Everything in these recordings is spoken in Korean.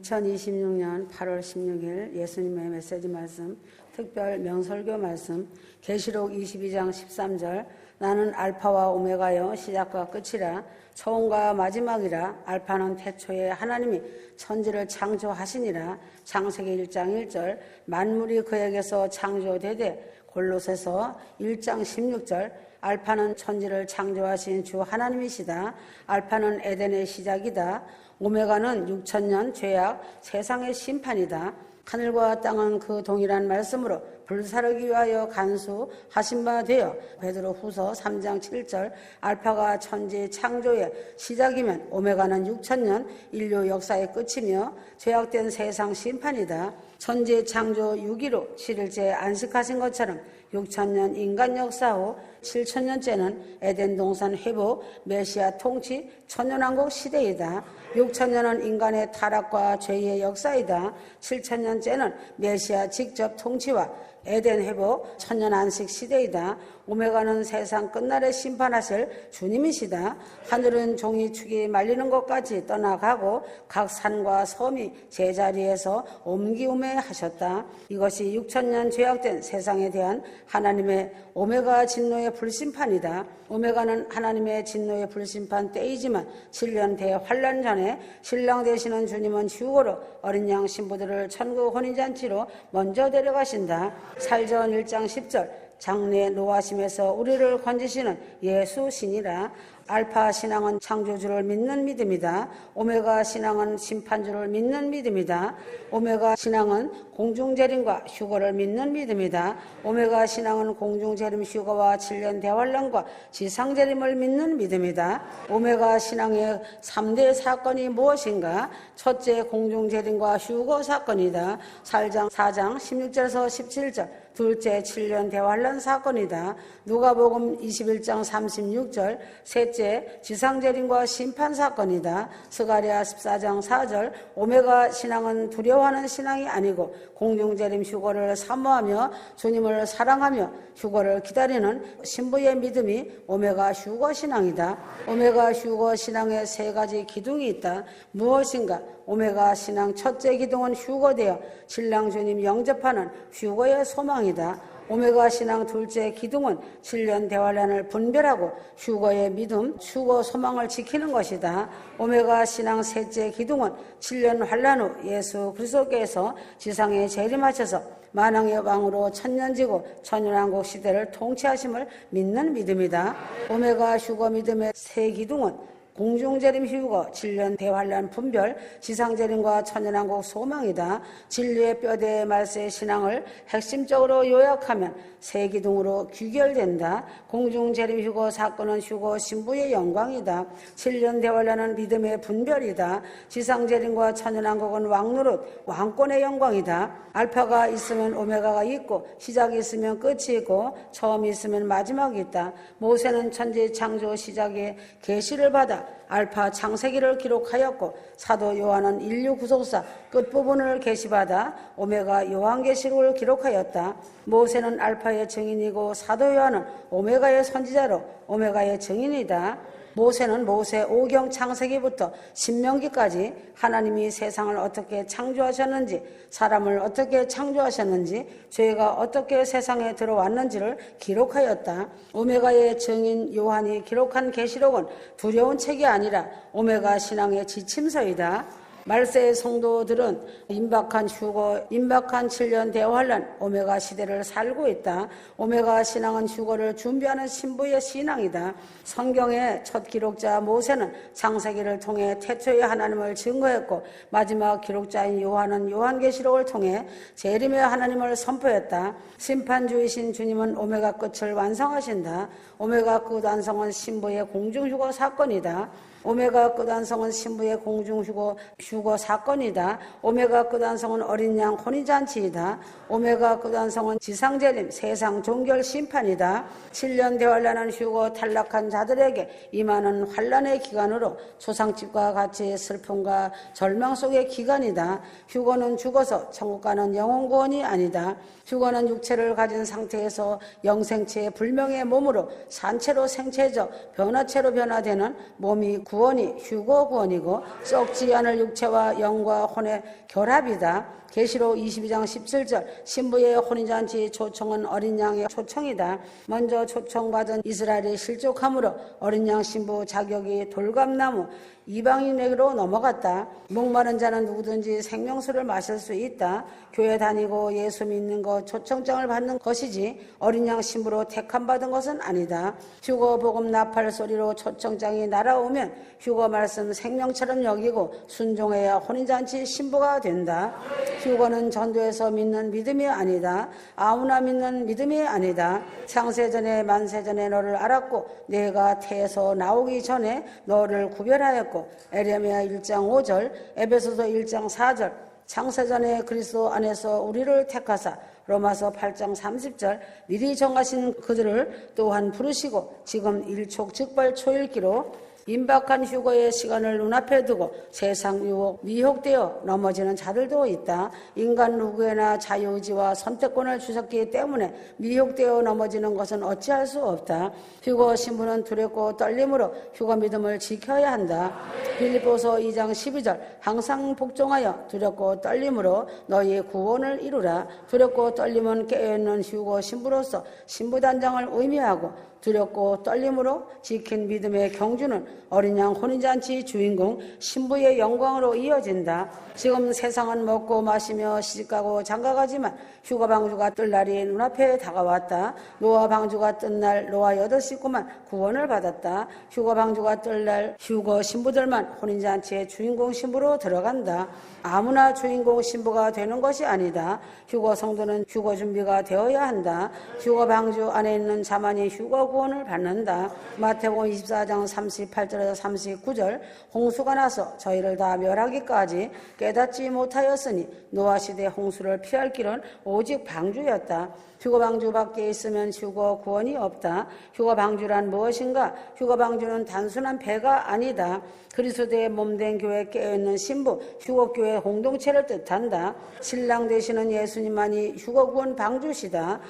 2026년 8월 16일 예수님의 메시지 말씀, 특별 명설교 말씀, 계시록 22장 13절. 나는 알파와 오메가여 시작과 끝이라, 처음과 마지막이라. 알파는 태초에 하나님이 천지를 창조하시니라. 창세기 1장 1절. 만물이 그에게서 창조되되. 골로새서 1장 16절. 알파는 천지를 창조하신 주 하나님이시다. 알파는 에덴의 시작이다. 오메가는 6천년 죄악 세상의 심판이다. 하늘과 땅은 그 동일한 말씀으로 불사르기 위하여 간수하신 바 되어. 베드로 후서 3장 7절. 알파가 천지 창조의 시작이면 오메가는 6천년 인류 역사의 끝이며 죄악된 세상 심판이다. 천지 창조 6일로 7일째 안식하신 것처럼 6천년 인간 역사 후 7천년째는 에덴 동산 회복, 메시아 통치, 천년왕국 시대이다. 6천년은 인간의 타락과 죄의 역사이다. 7천년째는 메시아 직접 통치와 에덴 회복, 천년 안식 시대이다. 오메가는 세상 끝날에 심판하실 주님이시다. 하늘은 종이 축이 말리는 것까지 떠나가고 각 산과 섬이 제자리에서 옮기우매 하셨다. 이것이 6천년 죄악된 세상에 대한 하나님의 오메가 진노의 불심판이다. 오메가는 하나님의 진노의 불심판 때이지만 7년 대환란 전에 신랑 되시는 주님은 휴거로 어린 양 신부들을 천국 혼인잔치로 먼저 데려가신다. 살전 1장 10절. 장래 노하심에서 우리를 건지시는 예수 신이라. 알파 신앙은 창조주를 믿는 믿음이다. 오메가 신앙은 심판주를 믿는 믿음이다. 오메가 신앙은 공중재림과 휴거를 믿는 믿음이다. 오메가 신앙은 공중재림 휴거와 7년 대환란과 지상재림을 믿는 믿음이다. 오메가 신앙의 3대 사건이 무엇인가? 첫째, 공중재림과 휴거 사건이다. 살장 4장 16절에서 17절. 둘째, 7년 대환란 사건이다. 누가복음 21장 36절. 셋째, 지상재림과 심판 사건이다. 스가랴 14장 4절. 오메가 신앙은 두려워하는 신앙이 아니고 공중재림 휴거를 사모하며 주님을 사랑하며 휴거를 기다리는 신부의 믿음이 오메가 휴거 신앙이다. 오메가 휴거 신앙에 세 가지 기둥이 있다. 무엇인가? 오메가 신앙 첫째 기둥은 휴거되어 신랑 주님 영접하는 휴거의 소망이다. 오메가 신앙 둘째 기둥은 7년 대환란을 분별하고 휴거의 믿음, 휴거 소망을 지키는 것이다. 오메가 신앙 셋째 기둥은 7년 환란 후 예수 그리스도께서 지상에 재림하셔서 만왕의 왕으로 천년지고 천년왕국 시대를 통치하심을 믿는 믿음이다. 오메가 휴거 믿음의 세 기둥은 공중재림 휴거, 7년 대환란 분별, 지상재림과 천년왕국 소망이다. 진리의 뼈대의 말세의 신앙을 핵심적으로 요약하면 세 기둥으로 규결된다. 공중재림 휴거 사건은 휴거 신부의 영광이다. 7년 대환란은 믿음의 분별이다. 지상재림과 천년왕국은 왕노릇, 왕권의 영광이다. 알파가 있으면 오메가가 있고 시작이 있으면 끝이 있고 처음이 있으면 마지막이 있다. 모세는 천지 창조 시작의 계시를 받아 알파 창세기를 기록하였고 사도 요한은 인류 구속사 끝부분을 계시받아 오메가 요한계시록을 기록하였다. 모세는 알파의 증인이고 사도 요한은 오메가의 선지자로 오메가의 증인이다. 모세는 모세 5경 창세기부터 신명기까지 하나님이 세상을 어떻게 창조하셨는지, 사람을 어떻게 창조하셨는지, 죄가 어떻게 세상에 들어왔는지를 기록하였다. 오메가의 증인 요한이 기록한 계시록은 두려운 책이 아니라 오메가 신앙의 지침서이다. 말세의 성도들은 임박한 휴거, 임박한 7년 대환란, 오메가 시대를 살고 있다. 오메가 신앙은 휴거를 준비하는 신부의 신앙이다. 성경의 첫 기록자 모세는 창세기를 통해 태초의 하나님을 증거했고 마지막 기록자인 요한은 요한계시록을 통해 재림의 하나님을 선포했다. 심판주이신 주님은 오메가 끝을 완성하신다. 오메가 끝 완성은 신부의 공중휴거 사건이다. 오메가 끝완성은 신부의 공중휴거 사건이다. 오메가 끝완성은 어린 양 혼인잔치이다. 오메가 끝완성은 지상재림 세상 종결 심판이다. 7년 대환란은 휴거 탈락한 자들에게 임하는 환란의 기간으로 초상집과 같이 슬픔과 절망 속의 기간이다. 휴거는 죽어서 천국 가는 영혼 구원이 아니다. 휴거는 육체를 가진 상태에서 영생체의 불명의 몸으로 산채로 생체져 변화체로 변화되는 몸이 구원이 휴거 구원이고 썩지 않을 육체와 영과 혼의 결합이다. 계시록 22장 17절 신부의 혼인잔치 초청은 어린 양의 초청이다. 먼저 초청받은 이스라엘이 실족함으로 어린 양 신부 자격이 돌감나무 이방인에게로 넘어갔다. 목마른 자는 누구든지 생명수를 마실 수 있다. 교회 다니고 예수 믿는 것 초청장을 받는 것이지 어린 양 신부로 택함받은 것은 아니다. 휴거 복음 나팔 소리로 초청장이 날아오면 휴거 말씀 생명처럼 여기고 순종해야 혼인잔치 신부가 된다. 휴거는 전도에서 믿는 믿음이 아니다. 아무나 믿는 믿음이 아니다. 창세전에 만세전에 너를 알았고 내가 태에서 나오기 전에 너를 구별하였고 에레미야 1장 5절 에베소서 1장 4절 창세전에 그리스도 안에서 우리를 택하사 로마서 8장 30절 미리 정하신 그들을 또한 부르시고 지금 일촉즉발초일기로 임박한 휴거의 시간을 눈앞에 두고 세상 유혹, 미혹되어 넘어지는 자들도 있다. 인간 누구에나 자유의지와 선택권을 주셨기 때문에 미혹되어 넘어지는 것은 어찌할 수 없다. 휴거 신부는 두렵고 떨림으로 휴거 믿음을 지켜야 한다. 빌립보서 2장 12절 항상 복종하여 두렵고 떨림으로 너희의 구원을 이루라. 두렵고 떨림은 깨어있는 휴거 신부로서 신부단장을 의미하고 두렵고 떨림으로 지킨 믿음의 경주는 어린 양 혼인잔치 주인공 신부의 영광으로 이어진다. 지금 세상은 먹고 마시며 시집가고 장가가지만 휴거 방주가 뜰 날이 눈앞에 다가왔다. 노아 방주가 뜬 날 노아 8식구만 구원을 받았다. 휴거 방주가 뜰 날 휴거 신부들만 혼인잔치의 주인공 신부로 들어간다. 아무나 주인공 신부가 되는 것이 아니다. 휴거 성도는 휴거 준비가 되어야 한다. 휴거 방주 안에 있는 자만이 휴거 구원을 받는다. 마태복음 24장 38절에서 39절 홍수가 나서 저희를 다 멸하기까지 깨닫지 못하였으니 노아 시대 홍수를 피할 길은 오직 방주였다. 휴거 방주 밖에 있으면 휴거 구원이 없다. 휴거 방주란 무엇인가? 휴거 방주는 단순한 배가 아니다. 그리스도의 몸된 교회에 깨어있는 신부, 휴거교회 공동체를 뜻한다. 신랑 되시는 예수님만이 휴거 구원 방주시다.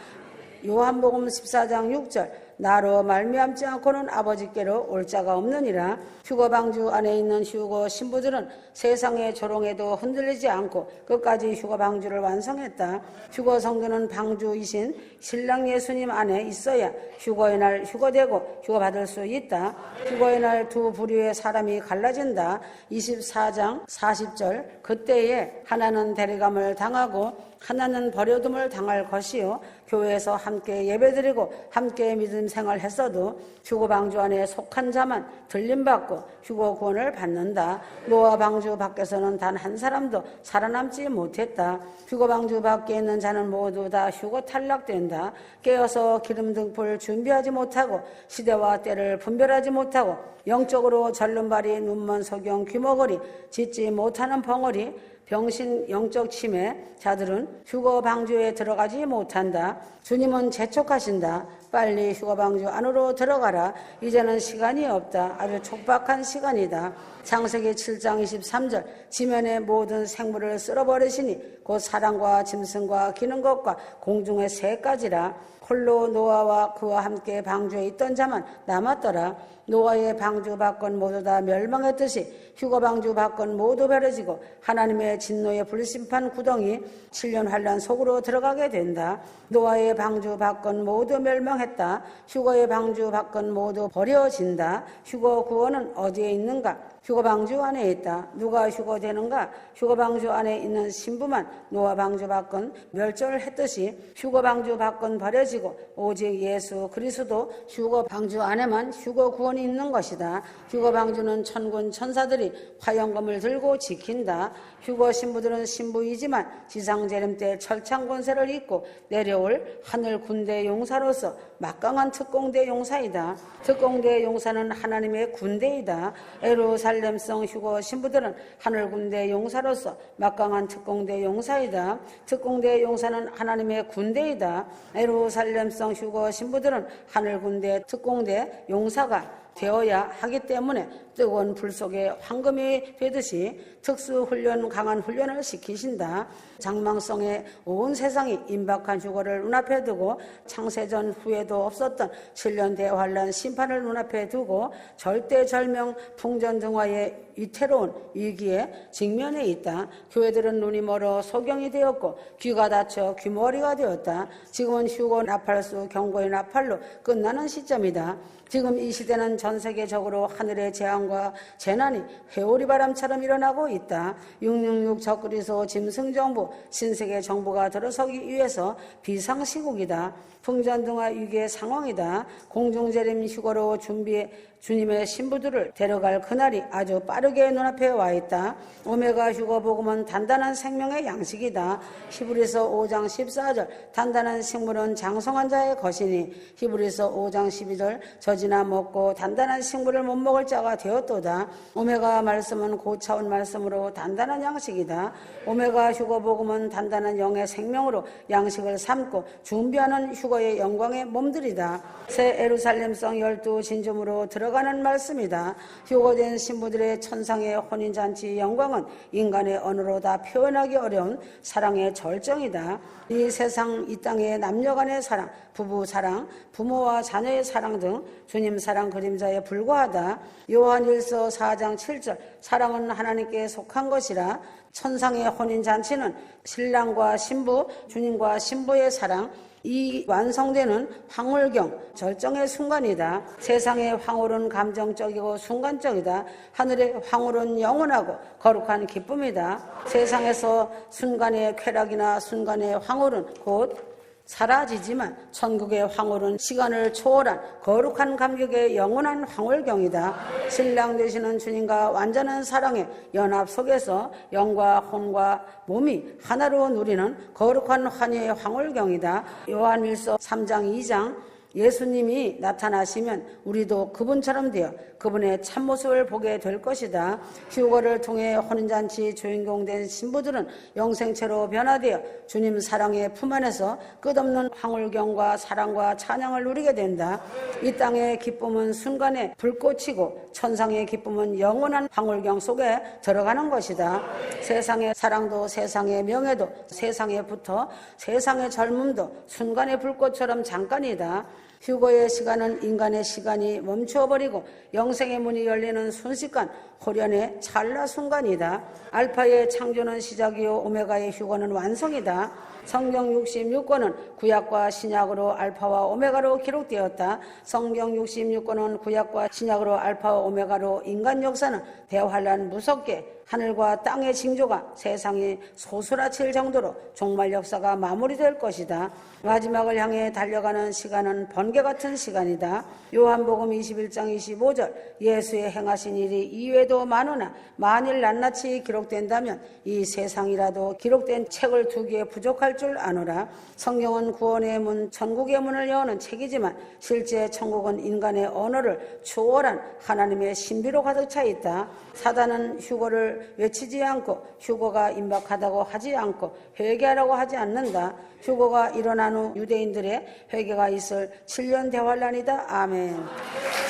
요한복음 14장 6절 나로 말미암지 않고는 아버지께로 올 자가 없느니라. 휴거 방주 안에 있는 휴거 신부들은 세상의 조롱에도 흔들리지 않고 끝까지 휴거 방주를 완성했다. 휴거 성도는 방주이신 신랑 예수님 안에 있어야 휴거의 날 휴거되고 휴거 받을 수 있다. 휴거의 날 두 부류의 사람이 갈라진다. 24장 40절 그때에 하나는 데려감을 당하고 하나는 버려둠을 당할 것이요 교회에서 함께 예배드리고 함께 믿음 생활했어도 휴거 방주 안에 속한 자만 들림받고 휴거 구원을 받는다. 노아 방주 밖에서는 단 한 사람도 살아남지 못했다. 휴거 방주 밖에 있는 자는 모두 다 휴거 탈락된다. 깨어서 기름 등불 준비하지 못하고 시대와 때를 분별하지 못하고 영적으로 절름발이 눈먼 소경 귀머거리 짓지 못하는 벙어리 병신 영적 치매 자들은 휴거 방주에 들어가지 못한다. 주님은 재촉하신다. 빨리 휴거 방주 안으로 들어가라. 이제는 시간이 없다. 아주 촉박한 시간이다. 창세기 7장 23절 지면의 모든 생물을 쓸어버리시니 곧 사람과 짐승과 기는 것과 공중의 새까지라. 홀로 노아와 그와 함께 방주에 있던 자만 남았더라. 노아의 방주 밖은 모두 다 멸망했듯이 휴거 방주 밖은 모두 베려지고 하나님의 진노의 불심판 구덩이 7년 환란 속으로 들어가게 된다. 노아의 방주 밖은 모두 멸망했다. 휴거의 방주 밖은 모두 버려진다. 휴거 구원은 어디에 있는가? 휴거 방주 안에 있다. 누가 휴거되는가? 휴거 방주 안에 있는 신부만 노아 방주 밖은 멸절했듯이 휴거 방주 밖은 버려지고 오직 예수 그리스도 휴거 방주 안에만 휴거 구원이 있는 것이다. 휴거 방주는 천군 천사들이 화영검을 들고 지킨다. 휴거 신부들은 신부이지만 지상 재림 때 철창 권세를 입고 내려올 하늘 군대 용사로서 막강한 특공대 용사이다. 특공대 용사는 하나님의 군대이다. 예루살렘성 휴거 신부들은 하늘 군대 용사로서 막강한 특공대 용사이다. 특공대 용사는 하나님의 군대이다. 예루살렘성 휴거 신부들은 하늘 군대 특공대 용사가 되어야 하기 때문에 뜨거운 불 속에 황금이 되듯이 특수훈련, 강한 훈련을 시키신다. 장망성에 온 세상이 임박한 휴거를 눈앞에 두고 창세전 후에도 없었던 7년 대환란 심판을 눈앞에 두고 절대절명 풍전등화의 위태로운 위기에 직면해 있다. 교회들은 눈이 멀어 소경이 되었고 귀가 닫혀 귀머리가 되었다. 지금은 휴거 나팔수 경고의 나팔로 끝나는 시점이다. 지금 이 시대는 전 세계적으로 하늘의 재앙과 재난이 회오리 바람처럼 일어나고 있다. 666 적그리스도 짐승정부 신세계 정부가 들어서기 위해서 비상시국이다. 풍전등화 위기의 상황이다. 공중재림 휴거로 준비해 주님의 신부들을 데려갈 그날이 아주 빠르게 눈앞에 와 있다. 오메가 휴거 복음은 단단한 생명의 양식이다. 히브리서 5장 14절 단단한 식물은 장성한 자의 것이니 히브리서 5장 12절 젖이나 먹고 단단한 식물을 못 먹을 자가 되었도다. 오메가 말씀은 고차원 말씀으로 단단한 양식이다. 오메가 휴거 복음은 단단한 영의 생명으로 양식을 삼고 준비하는 휴거의 영광의 몸들이다. 새 예루살렘성 12 진주으로 들어가는 말씀이다. 휴거된 신부들의 천상의 혼인잔치 영광은 인간의 언어로 다 표현하기 어려운 사랑의 절정이다. 이 세상 이 땅의 남녀간의 사랑, 부부 사랑, 부모와 자녀의 사랑 등 주님 사랑 그림자에 불과하다. 요한일서 4장 7절 사랑은 하나님께 속한 것이라. 천상의 혼인잔치는 신랑과 신부, 주님과 신부의 사랑, 이 완성되는 황홀경 절정의 순간이다. 세상의 황홀은 감정적이고 순간적이다. 하늘의 황홀은 영원하고 거룩한 기쁨이다. 세상에서 순간의 쾌락이나 순간의 황홀은 곧 사라지지만 천국의 황홀은 시간을 초월한 거룩한 감격의 영원한 황홀경이다. 신랑 되시는 주님과 완전한 사랑의 연합 속에서 영과 혼과 몸이 하나로 누리는 거룩한 환희의 황홀경이다. 요한일서 3장 2장 예수님이 나타나시면 우리도 그분처럼 되어 그분의 참모습을 보게 될 것이다. 휴거를 통해 혼인잔치 주인공 된 신부들은 영생체로 변화되어 주님 사랑의 품 안에서 끝없는 황홀경과 사랑과 찬양을 누리게 된다. 이 땅의 기쁨은 순간에 불꽃이고 천상의 기쁨은 영원한 황홀경 속에 들어가는 것이다. 세상의 사랑도 세상의 명예도 세상에 붙어 세상의 젊음도 순간의 불꽃처럼 잠깐이다. 휴거의 시간은 인간의 시간이 멈추어버리고 영생의 문이 열리는 순식간 호련의 찰나 순간이다. 알파의 창조는 시작이요 오메가의 휴거는 완성이다. 성경 66권은 구약과 신약으로 알파와 오메가로 기록되었다. 성경 66권은 구약과 신약으로 알파와 오메가로 인간 역사는 대환란 무섭게 하늘과 땅의 징조가 세상이 소스라칠 정도로 종말 역사가 마무리될 것이다. 마지막을 향해 달려가는 시간은 번개 같은 시간이다. 요한복음 21장 25절 예수의 행하신 일이 이외에도 많으나 만일 낱낱이 기록된다면 이 세상이라도 기록된 책을 두기에 부족할 줄 아노라. 성경은 구원의 문, 천국의 문을 여는 책이지만 실제 천국은 인간의 언어를 초월한 하나님의 신비로 가득 차 있다. 사단은 휴거를 외치지 않고 휴거가 임박하다고 하지 않고 회개하라고 하지 않는다. 휴거가 일어난 후 유대인들의 회개가 있을 7년 대환란이다. 아멘.